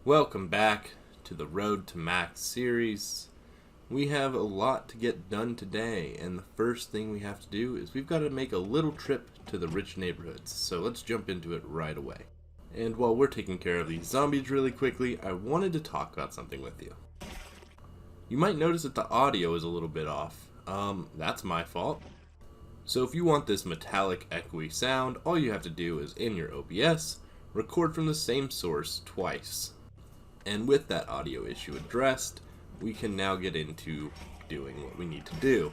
Welcome back to the Road to Max series. We have a lot to get done today, and the first thing we have to do is we've got to make a little trip to the rich neighborhoods, so let's jump into it right away. And while we're taking care of these zombies really quickly, I wanted to talk about something with you. You might notice that the audio is a little bit off. That's my fault. So if you want this metallic echoey sound, all you have to do is in your OBS, record from the same source twice. And with that audio issue addressed, we can now get into doing what we need to do.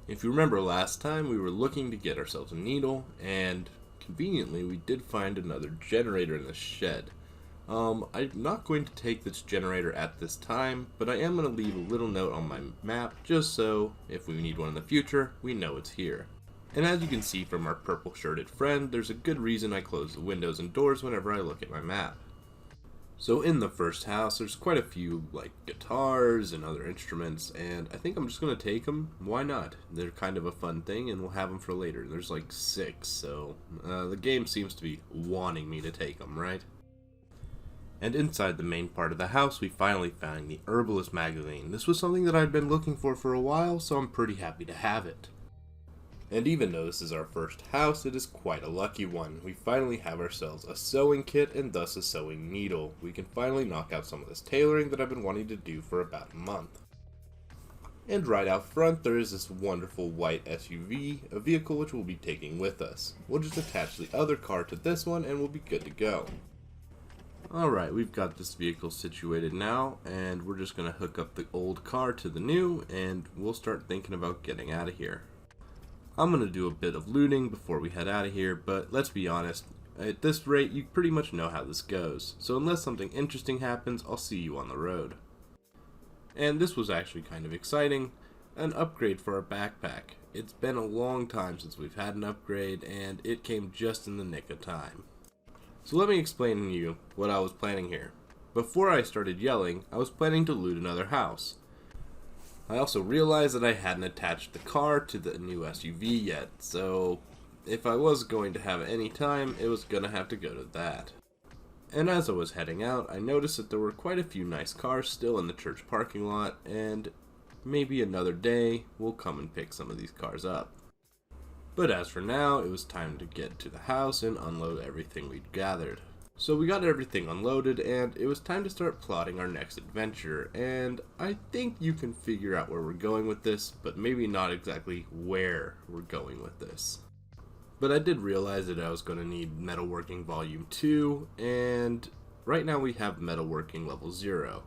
If you remember last time, we were looking to get ourselves a needle, and conveniently we did find another generator in the shed. I'm not going to take this generator at this time, but I am going to leave a little note on my map just so, if we need one in the future, we know it's here. And as you can see from our purple shirted friend, there's a good reason I close the windows and doors whenever I look at my map. So in the first house, there's quite a few like guitars and other instruments, and I think I'm just going to take them. Why not? They're kind of a fun thing, and we'll have them for later. There's like 6, so the game seems to be wanting me to take them, right? And inside the main part of the house, we finally found the Herbalist magazine. This was something that I'd been looking for a while, so I'm pretty happy to have it. And even though this is our first house, it is quite a lucky one. We finally have ourselves a sewing kit and thus a sewing needle. We can finally knock out some of this tailoring that I've been wanting to do for about a month. And right out front there is this wonderful white SUV, a vehicle which we'll be taking with us. We'll just attach the other car to this one and we'll be good to go. Alright, we've got this vehicle situated now, and we're just going to hook up the old car to the new, and we'll start thinking about getting out of here. I'm going to do a bit of looting before we head out of here, but let's be honest, at this rate you pretty much know how this goes, so unless something interesting happens, I'll see you on the road. And this was actually kind of exciting, an upgrade for our backpack. It's been a long time since we've had an upgrade, and it came just in the nick of time. So let me explain to you what I was planning here. Before I started yelling, I was planning to loot another house. I also realized that I hadn't attached the car to the new SUV yet, so if I was going to have any time, it was going to have to go to that. And as I was heading out, I noticed that there were quite a few nice cars still in the church parking lot, and maybe another day we'll come and pick some of these cars up. But as for now, it was time to get to the house and unload everything we'd gathered. So we got everything unloaded, and it was time to start plotting our next adventure, and I think you can figure out where we're going with this, but maybe not exactly where we're going with this. But I did realize that I was going to need Metalworking Volume 2, and right now we have Metalworking Level 0.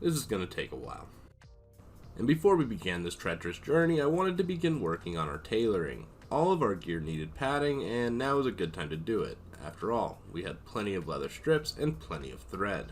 This is going to take a while. And before we began this treacherous journey, I wanted to begin working on our tailoring. All of our gear needed padding, and now is a good time to do it. After all, we had plenty of leather strips and plenty of thread.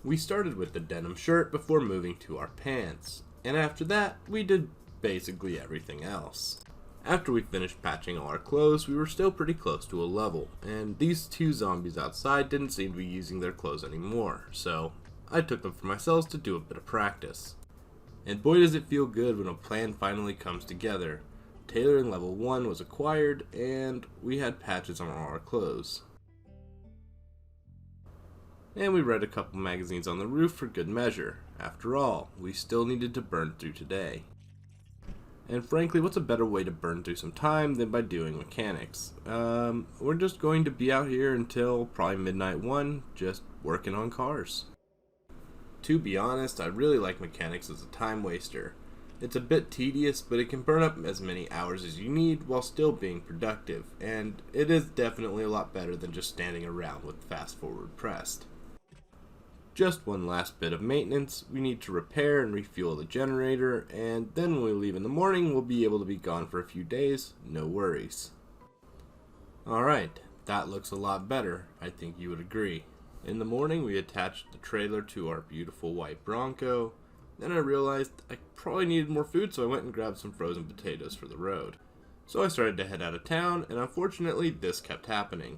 We started with the denim shirt before moving to our pants, and after that, we did basically everything else. After we finished patching all our clothes, we were still pretty close to a level, and these 2 zombies outside didn't seem to be using their clothes anymore, so I took them for myself to do a bit of practice. And boy does it feel good when a plan finally comes together. Tailoring level 1 was acquired, and we had patches on all our clothes. And we read a couple magazines on the roof for good measure. After all, we still needed to burn through today. And frankly, what's a better way to burn through some time than by doing mechanics? We're just going to be out here until probably midnight 1, just working on cars. To be honest, I really like mechanics as a time waster. It's a bit tedious, but it can burn up as many hours as you need while still being productive, and it is definitely a lot better than just standing around with fast forward pressed. Just one last bit of maintenance, we need to repair and refuel the generator, and then when we leave in the morning we'll be able to be gone for a few days, no worries. Alright, that looks a lot better, I think you would agree. In the morning we attached the trailer to our beautiful white Bronco. Then I realized I probably needed more food, so I went and grabbed some frozen potatoes for the road. So I started to head out of town, and unfortunately this kept happening.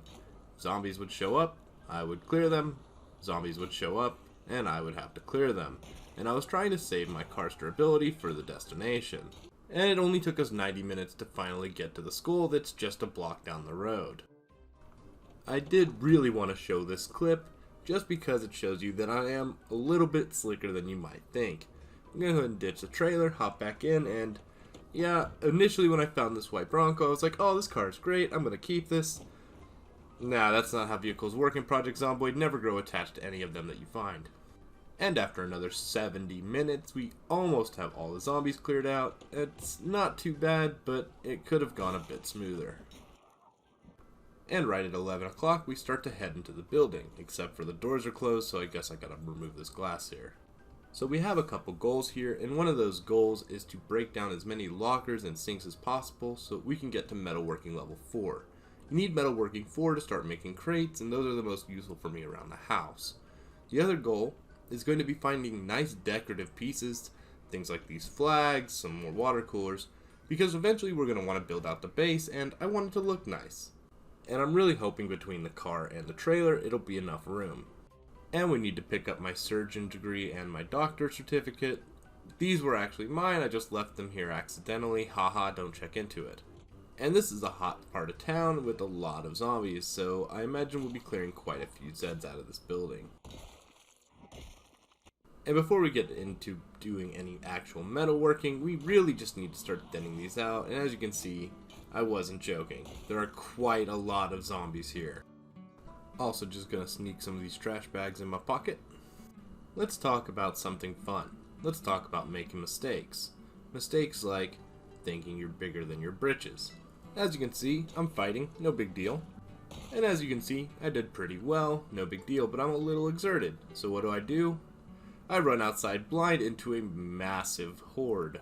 Zombies would show up, I would clear them, zombies would show up, and I would have to clear them. And I was trying to save my car's durability for the destination. And it only took us 90 minutes to finally get to the school that's just a block down the road. I did really want to show this clip, just because it shows you that I am a little bit slicker than you might think. I'm going to go ahead and ditch the trailer, hop back in, and yeah, initially when I found this white Bronco, I was like, oh, this car is great, I'm going to keep this. Nah, that's not how vehicles work in Project Zomboid. Never grow attached to any of them that you find. And after another 70 minutes, we almost have all the zombies cleared out. It's not too bad, but it could have gone a bit smoother. And right at 11 o'clock, we start to head into the building, except for the doors are closed, so I guess I gotta remove this glass here. So we have a couple goals here, and one of those goals is to break down as many lockers and sinks as possible so we can get to metalworking level 4. You need metalworking 4 to start making crates, and those are the most useful for me around the house. The other goal is going to be finding nice decorative pieces, things like these flags, some more water coolers, because eventually we're going to want to build out the base, and I want it to look nice. And I'm really hoping between the car and the trailer it'll be enough room. And we need to pick up my surgeon degree and my doctor certificate. These were actually mine, I just left them here accidentally, haha, don't check into it. And this is a hot part of town with a lot of zombies, so I imagine we'll be clearing quite a few Zeds out of this building. And before we get into doing any actual metalworking, we really just need to start thinning these out, and as you can see, I wasn't joking. There are quite a lot of zombies here. Also just gonna sneak some of these trash bags in my pocket. Let's talk about something fun. Let's talk about making mistakes. Mistakes like thinking you're bigger than your britches. As you can see, I'm fighting, no big deal. And as you can see, I did pretty well, no big deal, but I'm a little exerted. So what do? I run outside blind into a massive horde.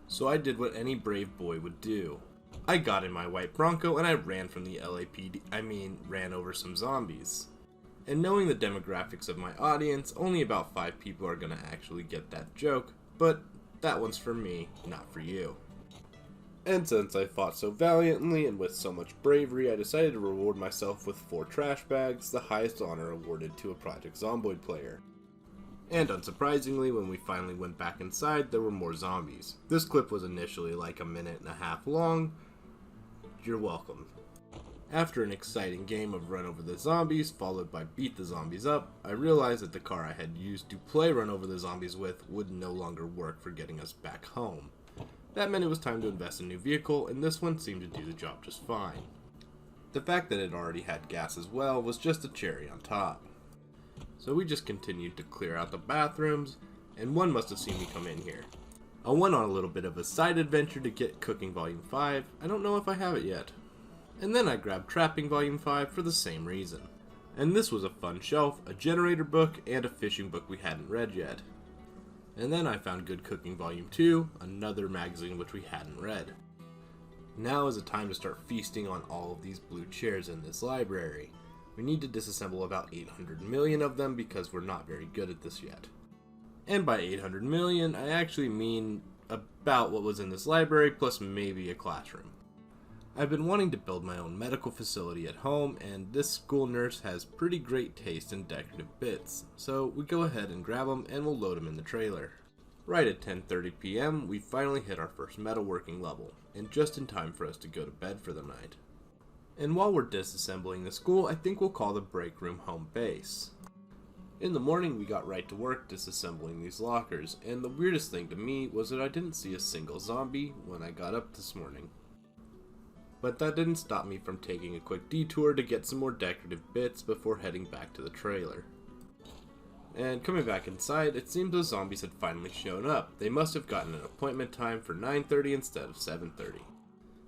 So I did what any brave boy would do. I got in my white Bronco and I ran from the LAPD, ran over some zombies. And knowing the demographics of my audience, only about 5 people are gonna actually get that joke, but that one's for me, not for you. And since I fought so valiantly and with so much bravery, I decided to reward myself with 4 trash bags, the highest honor awarded to a Project Zomboid player. And unsurprisingly, when we finally went back inside, there were more zombies. This clip was initially like a minute and a half long. You're welcome. After an exciting game of run over the zombies, followed by beat the zombies up, I realized that the car I had used to play run over the zombies with would no longer work for getting us back home. That meant it was time to invest in a new vehicle, and this one seemed to do the job just fine. The fact that it already had gas as well was just a cherry on top. So we just continued to clear out the bathrooms, and one must have seen me come in here. I went on a little bit of a side adventure to get Cooking Volume 5, I don't know if I have it yet. And then I grabbed Trapping Volume 5 for the same reason. And this was a fun shelf, a generator book, and a fishing book we hadn't read yet. And then I found Good Cooking Volume 2, another magazine which we hadn't read. Now is the time to start feasting on all of these blue chairs in this library. We need to disassemble about 800 million of them because we're not very good at this yet. And by 800 million, I actually mean about what was in this library plus maybe a classroom. I've been wanting to build my own medical facility at home, and this school nurse has pretty great taste in decorative bits, so we go ahead and grab them and we'll load them in the trailer. Right at 10:30 p.m. we finally hit our first metalworking level, and just in time for us to go to bed for the night. And while we're disassembling the school, I think we'll call the break room home base. In the morning we got right to work disassembling these lockers, and the weirdest thing to me was that I didn't see a single zombie when I got up this morning. But that didn't stop me from taking a quick detour to get some more decorative bits before heading back to the trailer. And coming back inside, it seems the zombies had finally shown up. They must have gotten an appointment time for 9:30 instead of 7:30.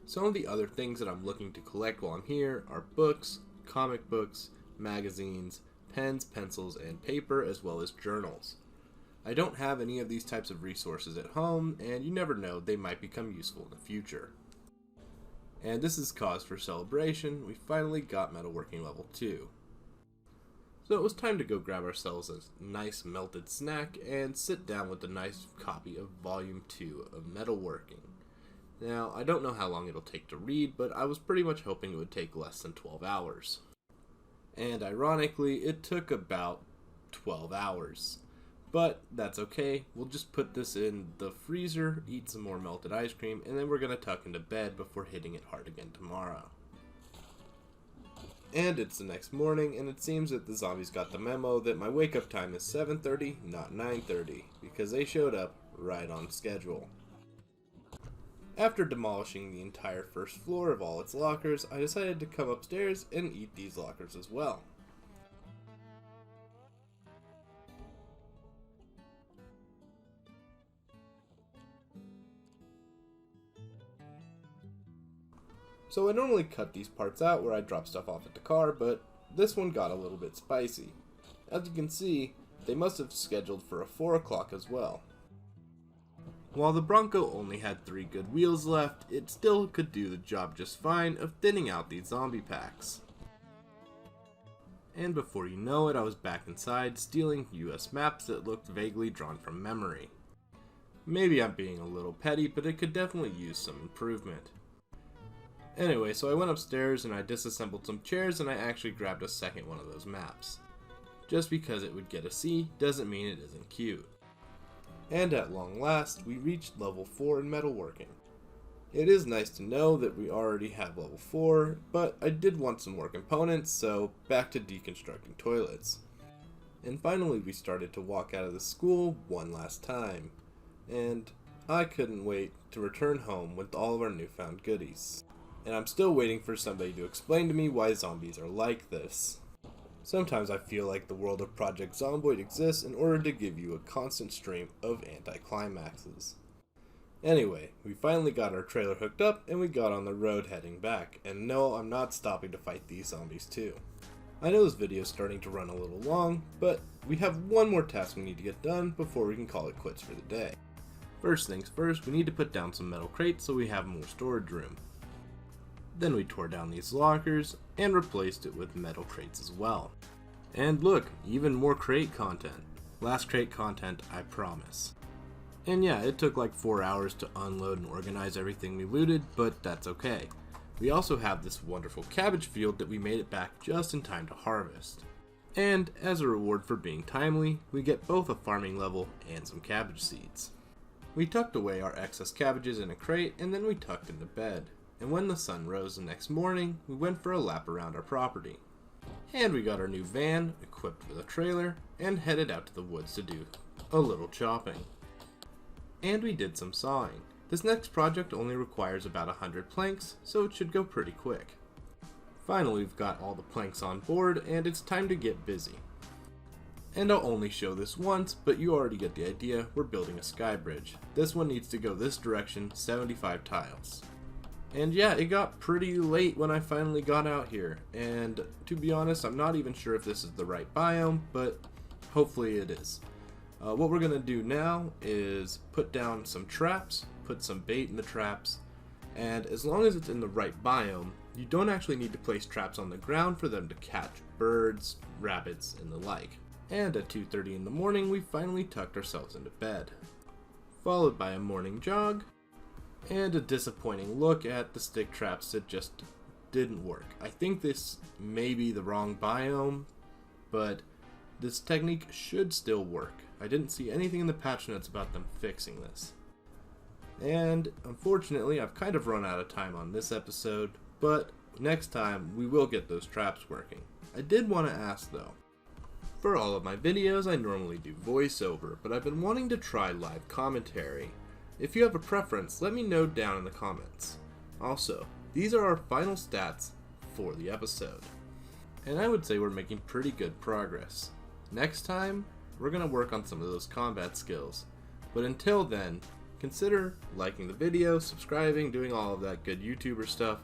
Some of the other things that I'm looking to collect while I'm here are books, comic books, magazines, pens, pencils, and paper, as well as journals. I don't have any of these types of resources at home, and you never know, they might become useful in the future. And this is cause for celebration. We finally got metalworking level 2. So it was time to go grab ourselves a nice melted snack and sit down with a nice copy of Volume 2 of Metalworking. Now, I don't know how long it'll take to read, but I was pretty much hoping it would take less than 12 hours. And ironically, it took about 12 hours. But that's okay, we'll just put this in the freezer, eat some more melted ice cream, and then we're going to tuck into bed before hitting it hard again tomorrow. And it's the next morning, and it seems that the zombies got the memo that my wake-up time is 7:30, not 9:30, because they showed up right on schedule. After demolishing the entire first floor of all its lockers, I decided to come upstairs and eat these lockers as well. So I normally cut these parts out where I drop stuff off at the car, but this one got a little bit spicy. As you can see, they must have scheduled for a 4 o'clock as well. While the Bronco only had 3 good wheels left, it still could do the job just fine of thinning out these zombie packs. And before you know it, I was back inside stealing US maps that looked vaguely drawn from memory. Maybe I'm being a little petty, but it could definitely use some improvement. Anyway, so I went upstairs and I disassembled some chairs and I actually grabbed a second one of those maps. Just because it would get a C doesn't mean it isn't cute. And at long last, we reached level 4 in metalworking. It is nice to know that we already have level 4, but I did want some more components, so back to deconstructing toilets. And finally we started to walk out of the school one last time. And I couldn't wait to return home with all of our newfound goodies. And I'm still waiting for somebody to explain to me why zombies are like this. Sometimes I feel like the world of Project Zomboid exists in order to give you a constant stream of anticlimaxes. Anyway, we finally got our trailer hooked up and we got on the road heading back, and no, I'm not stopping to fight these zombies too. I know this video is starting to run a little long, but we have one more task we need to get done before we can call it quits for the day. First things first, we need to put down some metal crates so we have more storage room. Then we tore down these lockers and replaced it with metal crates as well. And look, even more crate content. Last crate content, I promise. And yeah, it took like 4 hours to unload and organize everything we looted, but that's okay. We also have this wonderful cabbage field that we made it back just in time to harvest. And as a reward for being timely, we get both a farming level and some cabbage seeds. We tucked away our excess cabbages in a crate and then we tucked into bed. And when the sun rose the next morning, we went for a lap around our property. And we got our new van, equipped with a trailer, and headed out to the woods to do a little chopping. And we did some sawing. This next project only requires about 100 planks, so it should go pretty quick. Finally, we've got all the planks on board, and it's time to get busy. And I'll only show this once, but you already get the idea, we're building a sky bridge. This one needs to go this direction, 75 tiles. And yeah, it got pretty late when I finally got out here, and to be honest, I'm not even sure if this is the right biome, but hopefully it is. What we're going to do now is put down some traps, put some bait in the traps, and as long as it's in the right biome, you don't actually need to place traps on the ground for them to catch birds, rabbits, and the like. And at 2:30 in the morning, we finally tucked ourselves into bed, followed by a morning jog, and a disappointing look at the stick traps that just didn't work. I think this may be the wrong biome, but this technique should still work. I didn't see anything in the patch notes about them fixing this. And unfortunately, I've kind of run out of time on this episode, but next time we will get those traps working. I did want to ask though, for all of my videos I normally do voiceover, but I've been wanting to try live commentary. If you have a preference, let me know down in the comments. Also, these are our final stats for the episode. And I would say we're making pretty good progress. Next time, we're going to work on some of those combat skills. But until then, consider liking the video, subscribing, doing all of that good YouTuber stuff.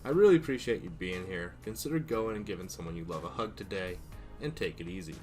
I really appreciate you being here. Consider going and giving someone you love a hug today, and take it easy.